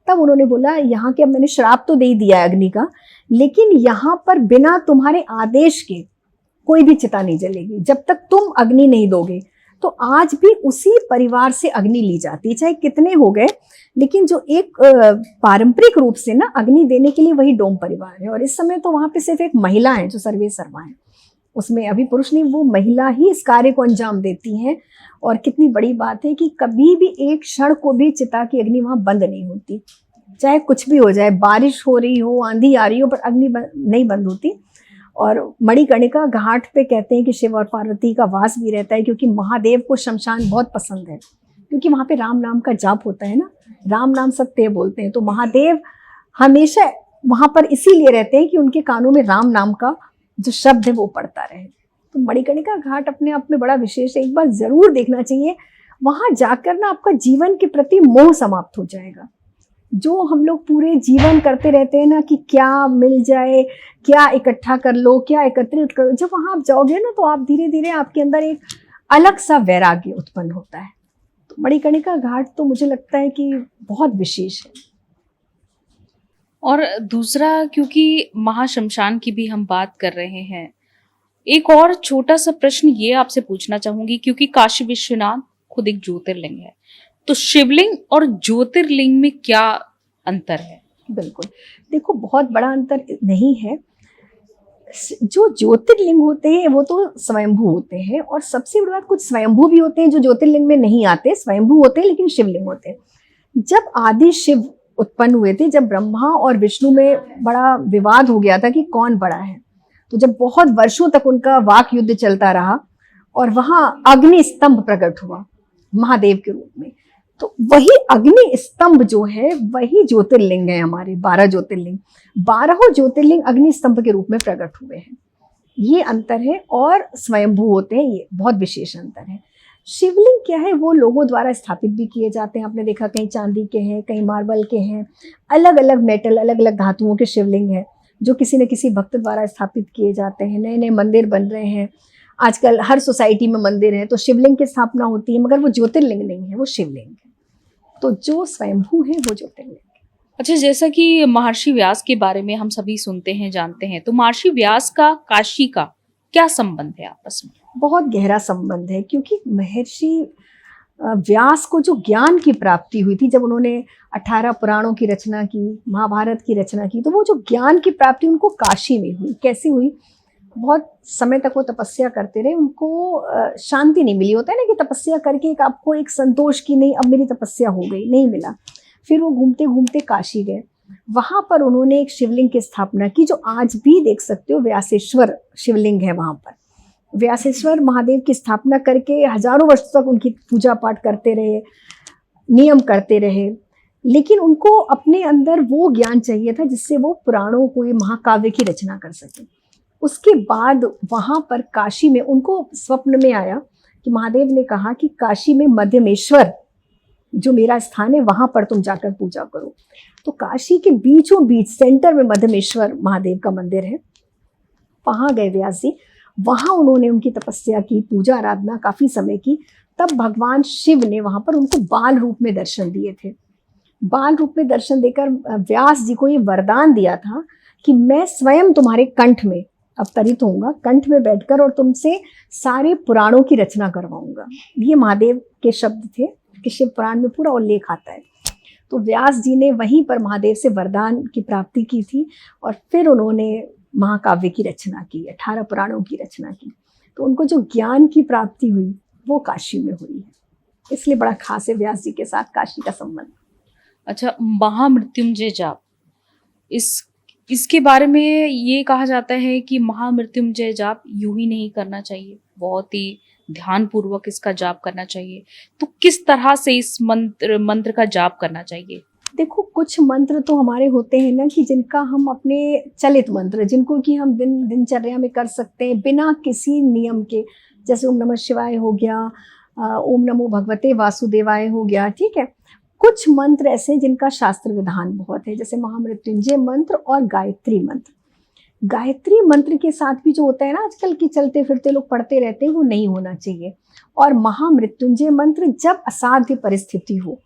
तब उन्होंने बोला यहाँ के, अब मैंने श्राप तो दे ही दिया है अग्नि का, लेकिन यहाँ पर बिना तुम्हारे आदेश के कोई भी चिता नहीं जलेगी जब तक तुम अग्नि नहीं दोगे। तो आज भी उसी परिवार से अग्नि ली जाती है, चाहे कितने हो गए, लेकिन जो एक पारंपरिक रूप से ना अग्नि देने के लिए वही डोम परिवार है। और इस समय तो वहां पे सिर्फ एक महिला है जो सर्वे सर्वा है, उसमें अभी पुरुष नहीं, वो महिला ही इस कार्य को अंजाम देती हैं। और कितनी बड़ी बात है कि कभी भी एक क्षण को भी चिता की अग्नि वहां बंद नहीं होती, चाहे कुछ भी हो जाए, बारिश हो रही हो, आंधी आ रही हो, पर अग्नि नहीं बंद होती। और मणिकर्णिका घाट पे कहते हैं कि शिव और पार्वती का वास भी रहता है, क्योंकि महादेव को शमशान बहुत पसंद है, क्योंकि वहां पे राम नाम का जाप होता है ना, राम नाम सत्य बोलते हैं, तो महादेव हमेशा वहां पर इसीलिए रहते हैं कि उनके कानों में राम नाम का जो शब्द है वो पड़ता रहे। तो मणिकर्णिका घाट अपने आप में बड़ा विशेष है, एक बार जरूर देखना चाहिए। वहां जाकर ना आपका जीवन के प्रति मोह समाप्त हो जाएगा। जो हम लोग पूरे जीवन करते रहते हैं ना कि क्या मिल जाए, क्या इकट्ठा कर लो, क्या एकत्रित करो, जब वहां आप जाओगे ना तो आप धीरे धीरे आपके अंदर एक अलग सा वैराग्य उत्पन्न होता है। तो मणिकर्णिका घाट तो मुझे लगता है कि बहुत विशेष है। और दूसरा, क्योंकि महाशमशान की भी हम बात कर रहे हैं, एक और छोटा सा प्रश्न ये आपसे पूछना चाहूंगी, क्योंकि काशी विश्वनाथ खुद एक ज्योतिर्लिंग है, तो शिवलिंग और ज्योतिर्लिंग में क्या अंतर है? बिल्कुल, देखो बहुत बड़ा अंतर नहीं है। जो ज्योतिर्लिंग होते हैं वो तो स्वयंभू होते हैं, और सबसे बड़ी बात, कुछ स्वयंभू भी होते हैं जो ज्योतिर्लिंग में नहीं आते, स्वयंभू होते हैं लेकिन शिवलिंग होते हैं। जब आदि शिव उत्पन्न हुए थे, जब ब्रह्मा और विष्णु में बड़ा विवाद हो गया था कि कौन बड़ा है, तो जब बहुत वर्षों तक उनका वाक युद्ध चलता रहा और वहां अग्नि स्तंभ प्रकट हुआ महादेव के रूप में, तो वही अग्नि स्तंभ जो है वही ज्योतिर्लिंग है। हमारे 12 ज्योतिर्लिंग, 12 ज्योतिर्लिंग अग्नि स्तंभ के रूप में प्रकट हुए हैं। ये अंतर है, और स्वयंभू होते हैं, ये बहुत विशेष अंतर है। शिवलिंग क्या है, वो लोगों द्वारा स्थापित भी किए जाते हैं। आपने देखा कहीं चांदी के हैं, कहीं मार्बल के हैं, अलग अलग मेटल, अलग अलग धातुओं के शिवलिंग है जो किसी न किसी भक्त द्वारा स्थापित किए जाते हैं। नए नए मंदिर बन रहे हैं आजकल, हर सोसाइटी में मंदिर है, तो शिवलिंग की स्थापना होती है, मगर वो ज्योतिर्लिंग नहीं है, वो शिवलिंग है। तो जो स्वयंभू है वो ज्योतिर्लिंग। अच्छा, जैसा कि महर्षि व्यास के बारे में हम सभी सुनते हैं, जानते हैं, तो महर्षि व्यास का काशी का क्या संबंध है आपस में? बहुत गहरा संबंध है, क्योंकि महर्षि व्यास को जो ज्ञान की प्राप्ति हुई थी, जब उन्होंने 18 पुराणों की रचना की, महाभारत की रचना की, तो वो जो ज्ञान की प्राप्ति उनको काशी में हुई। कैसे हुई? बहुत समय तक वो तपस्या करते रहे, उनको शांति नहीं मिली। होता है ना कि तपस्या करके एक आपको एक संतोष की, नहीं अब मेरी तपस्या हो गई, नहीं मिला। फिर वो घूमते घूमते काशी गए, वहां पर उन्होंने एक शिवलिंग की स्थापना की, जो आज भी देख सकते हो, व्यासेश्वर शिवलिंग है वहां पर। व्यासेश्वर महादेव की स्थापना करके हजारों वर्ष तक उनकी पूजा पाठ करते रहे, नियम करते रहे, लेकिन उनको अपने अंदर वो ज्ञान चाहिए था जिससे वो पुराणों को, ये महाकाव्य की रचना कर सके। उसके बाद वहां पर काशी में उनको स्वप्न में आया कि महादेव ने कहा कि काशी में मध्यमेश्वर जो मेरा स्थान है, वहां पर तुम जाकर पूजा करो। तो काशी के बीचों बीच सेंटर में मध्यमेश्वर महादेव का मंदिर है, वहां गए व्यास जी, वहां उन्होंने उनकी तपस्या की, पूजा आराधना काफी समय की। तब भगवान शिव ने वहां पर उनको बाल रूप में दर्शन दिए थे। बाल रूप में दर्शन देकर व्यास जी को ये वरदान दिया था कि मैं स्वयं तुम्हारे कंठ में अवतरित होऊंगा, कंठ में बैठकर, और तुमसे सारे पुराणों की रचना करवाऊंगा। ये महादेव के शब्द थे कि शिव पुराण में पूरा उल्लेख आता है। तो व्यास जी ने वहीं पर महादेव से वरदान की प्राप्ति की थी, और फिर उन्होंने महाकाव्य की रचना की, 18 पुराणों की रचना की। तो उनको जो ज्ञान की प्राप्ति हुई वो काशी में हुई है, इसलिए बड़ा खास है व्यास जी के साथ काशी का संबंध। अच्छा, महामृत्युंजय जाप, इस इसके बारे में ये कहा जाता है कि महामृत्युंजय जाप यूं ही नहीं करना चाहिए, बहुत ही ध्यान पूर्वक इसका जाप करना चाहिए। तो किस तरह से इस मंत्र का जाप करना चाहिए? देखो, कुछ मंत्र तो हमारे होते हैं ना कि जिनका हम अपने चलित मंत्र, जिनको कि हम दिनचर्या में कर सकते हैं बिना किसी नियम के, जैसे ओम नमः शिवाय हो गया, ओम नमो भगवते वासुदेवाय हो गया, ठीक है। कुछ मंत्र ऐसे जिनका शास्त्र विधान बहुत है, जैसे महामृत्युंजय मंत्र और गायत्री मंत्र। गायत्री मंत्र के साथ भी जो होता है ना आजकल की चलते फिरते लोग पढ़ते रहते हैं, वो नहीं होना चाहिए। और महामृत्युंजय मंत्र जब असाध्य परिस्थिति हो,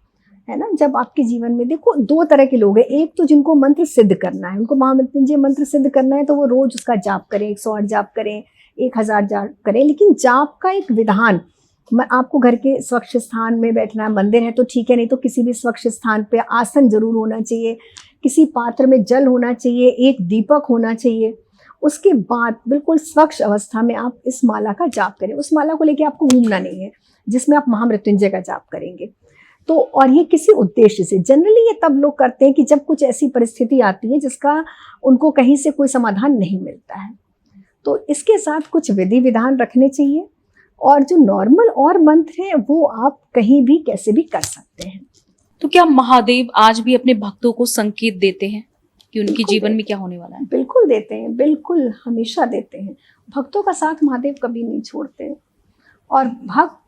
है ना, जब आपके जीवन में, देखो दो तरह के लोग हैं, एक तो जिनको मंत्र सिद्ध करना है, उनको महामृत्युंजय मंत्र सिद्ध करना है तो वो रोज उसका जाप करें, 108 जाप करें, 1000 जाप करें। लेकिन जाप का एक विधान, मैं आपको घर के स्वच्छ स्थान में बैठना है, मंदिर है तो ठीक है, नहीं तो किसी भी स्वच्छ स्थान पे आसन जरूर होना चाहिए, किसी पात्र में जल होना चाहिए, एक दीपक होना चाहिए। उसके बाद बिल्कुल स्वच्छ अवस्था में आप इस माला का जाप करें। उस माला को लेके आपको घूमना नहीं है जिसमें आप महामृत्युंजय का जाप करेंगे। तो और ये किसी उद्देश्य से, जनरली ये तब लोग करते हैं कि जब कुछ ऐसी परिस्थिति आती है जिसका उनको कहीं से कोई समाधान नहीं मिलता है, तो इसके साथ कुछ विधि विधान रखने चाहिए। और जो नॉर्मल और मंत्र है वो आप कहीं भी कैसे भी कर सकते हैं। तो क्या महादेव आज भी अपने भक्तों को संकेत देते हैं कि उनके बिल्कुल जीवन में क्या होने वाला है? बिल्कुल देते हैं, बिल्कुल हमेशा देते हैं। भक्तों का साथ महादेव कभी नहीं छोड़ते, और भक्त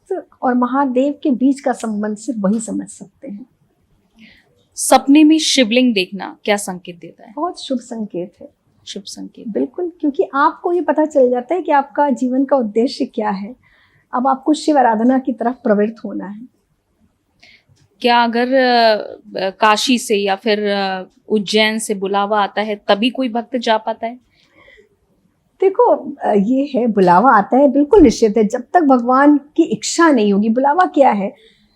और महादेव के बीच का संबंध सिर्फ वही समझ सकते हैं। सपने में शिवलिंग देखना क्या संकेत देता है? बहुत शुभ संकेत है, शुभ संकेत। बिल्कुल, क्योंकि आपको ये पता चल जाता है कि आपका जीवन का उद्देश्य क्या है। अब आपको शिव आराधना की तरफ प्रवृत्त होना है। क्या अगर काशी से या फिर उज्जैन से बुलावा आता है तभी कोई भक्त जा पाता है? देखो, ये है, बुलावा आता है बिल्कुल निश्चित है, जब तक भगवान की इच्छा नहीं होगी। बुलावा क्या है?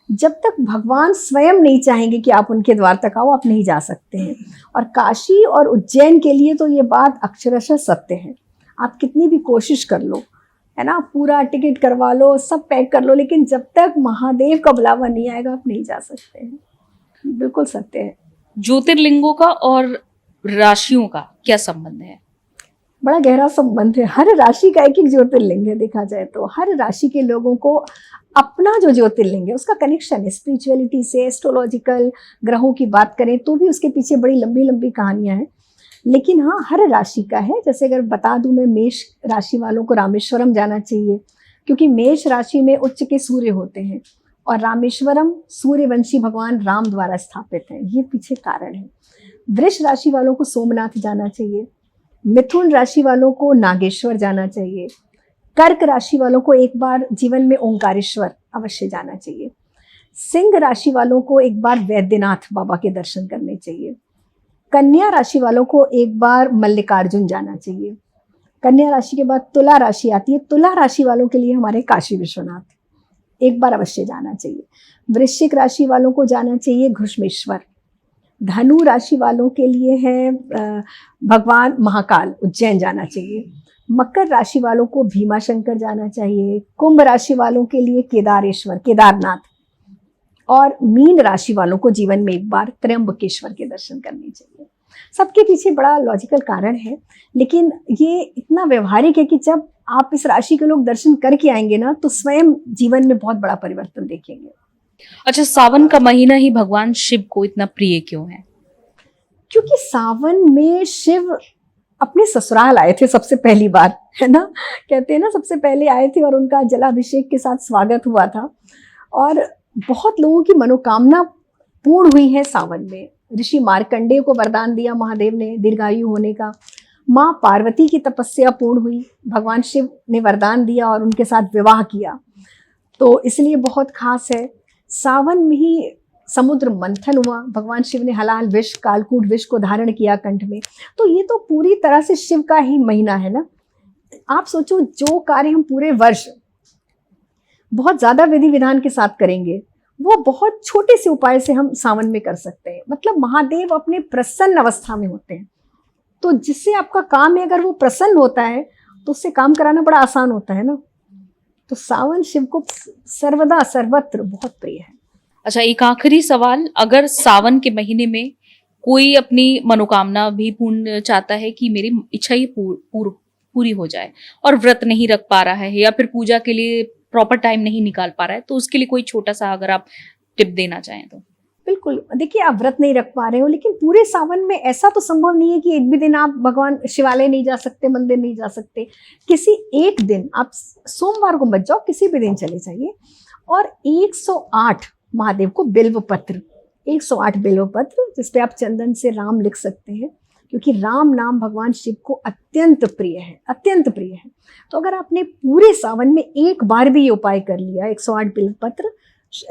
जब तक भगवान स्वयं नहीं चाहेंगे कि आप उनके द्वार तक आओ, आप नहीं जा सकते हैं। और काशी और उज्जैन के लिए तो ये बात अक्षरशः सत्य है। आप कितनी भी कोशिश कर लो, है ना, पूरा टिकट करवा लो, सब पैक कर लो, लेकिन जब तक महादेव का बुलावा नहीं आएगा आप नहीं जा सकते हैं। बिल्कुल सत्य है। ज्योतिर्लिंगों का और राशियों का क्या संबंध है? बड़ा गहरा संबंध है। हर राशि का एक एक ज्योतिर्लिंग है। देखा जाए तो हर राशि के लोगों को अपना जो ज्योतिर्लिंग है उसका कनेक्शन है स्पिरिचुअलिटी से। एस्ट्रोलॉजिकल ग्रहों की बात करें तो भी उसके पीछे बड़ी लंबी लंबी कहानियां हैं, लेकिन हाँ, हर राशि का है। जैसे अगर बता दूं मैं, मेष राशि वालों को रामेश्वरम जाना चाहिए, क्योंकि मेष राशि में उच्च के सूर्य होते हैं और रामेश्वरम सूर्यवंशी भगवान राम द्वारा स्थापित है। ये पीछे कारण है। वृष राशि वालों को सोमनाथ जाना चाहिए। मिथुन राशि वालों को नागेश्वर जाना चाहिए। कर्क राशि वालों को एक बार जीवन में ओंकारेश्वर अवश्य जाना चाहिए। सिंह राशि वालों को एक बार वैद्यनाथ बाबा के दर्शन करने चाहिए। कन्या राशि वालों को एक बार मल्लिकार्जुन जाना चाहिए। कन्या राशि के बाद तुला राशि आती है। तुला राशि वालों के लिए हमारे काशी विश्वनाथ एक बार अवश्य जाना चाहिए। वृश्चिक राशि वालों को जाना चाहिए घृष्मेश्वर। धनु राशि वालों के लिए है भगवान महाकाल, उज्जैन जाना चाहिए। मकर राशि वालों को भीमाशंकर जाना चाहिए। कुंभ राशि वालों के लिए केदारेश्वर, केदारनाथ। और मीन राशि वालों को जीवन में एक बार त्र्यंबकेश्वर के दर्शन करने चाहिए। सबके पीछे बड़ा लॉजिकल कारण है, लेकिन ये इतना व्यवहारिक है कि जब आप इस राशि के लोग दर्शन करके आएंगे ना तो स्वयं जीवन में बहुत बड़ा परिवर्तन देखेंगे। अच्छा, सावन का महीना ही भगवान शिव को इतना प्रिय क्यों है? क्योंकि सावन में शिव अपने ससुराल आए थे सबसे पहली बार, है ना, कहते हैं ना, सबसे पहले आए थे और उनका जलाभिषेक के साथ स्वागत हुआ था। और बहुत लोगों की मनोकामना पूर्ण हुई है सावन में। ऋषि मार्कंडेय को वरदान दिया महादेव ने दीर्घायु होने का। माँ पार्वती की तपस्या पूर्ण हुई, भगवान शिव ने वरदान दिया और उनके साथ विवाह किया, तो इसलिए बहुत खास है। सावन में ही समुद्र मंथन हुआ, भगवान शिव ने हलाल विष, कालकूट विष को धारण किया कंठ में। तो ये तो पूरी तरह से शिव का ही महीना है ना। आप सोचो, जो कार्य हम पूरे वर्ष बहुत ज्यादा विधि विधान के साथ करेंगे वो बहुत छोटे से उपाय से हम सावन में कर सकते हैं। मतलब महादेव अपने प्रसन्न अवस्था में होते हैं, तो जिससे आपका काम है अगर वो प्रसन्न होता है तो उससे काम कराना बड़ा आसान होता है ना। तो सावन शिव को सर्वदा सर्वत्र बहुत प्रिय है। अच्छा, एक आखिरी सवाल, अगर सावन के महीने में कोई अपनी मनोकामना भी पूर्ण चाहता है कि मेरी इच्छा ही पूरी हो जाए और व्रत नहीं रख पा रहा है या फिर पूजा के लिए प्रॉपर टाइम नहीं निकाल पा रहा है, तो उसके लिए कोई छोटा सा अगर आप टिप देना चाहें तो। बिल्कुल, देखिए आप व्रत नहीं रख पा रहे हो, लेकिन पूरे सावन में ऐसा तो संभव नहीं है कि एक भी दिन आप भगवान शिवालय नहीं जा सकते, मंदिर नहीं जा सकते। किसी एक दिन आप सोमवार को मत जाओ, किसी भी दिन चले जाइए और 108 महादेव को बिल्व पत्र, 108 बिल्व पत्र जिसपे आप चंदन से राम लिख सकते हैं, क्योंकि राम नाम भगवान शिव को अत्यंत प्रिय है, अत्यंत प्रिय है। तो अगर आपने पूरे सावन में एक बार भी ये उपाय कर लिया, 108 बिल्व पत्र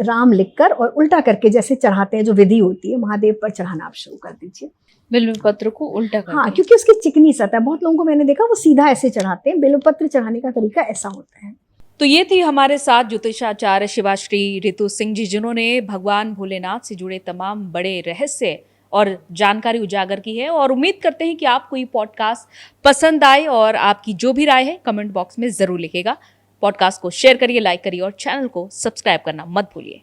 राम लिखकर और उल्टा करके जैसे चढ़ाते हैं, जो विधि होती है, महादेव पर चढ़ाना आप शुरू कर दीजिए। बिल्व पत्र को उल्टा कर, हाँ, क्योंकि उसकी चिकनी सतह है। बहुत लोगों को मैंने देखा वो सीधा ऐसे चढ़ाते हैं, बिल्व पत्र चढ़ाने का तरीका ऐसा होता है। तो ये थी हमारे साथ ज्योतिषाचार्य शिवाश्री रितु सिंह जी, जिन्होंने भगवान भोलेनाथ से जुड़े तमाम बड़े रहस्य और जानकारी उजागर की है। और उम्मीद करते हैं कि आपको ये पॉडकास्ट पसंद आए और आपकी जो भी राय है कमेंट बॉक्स में जरूर लिखेगा। पॉडकास्ट को शेयर करिए, लाइक करिए और चैनल को सब्सक्राइब करना मत भूलिए।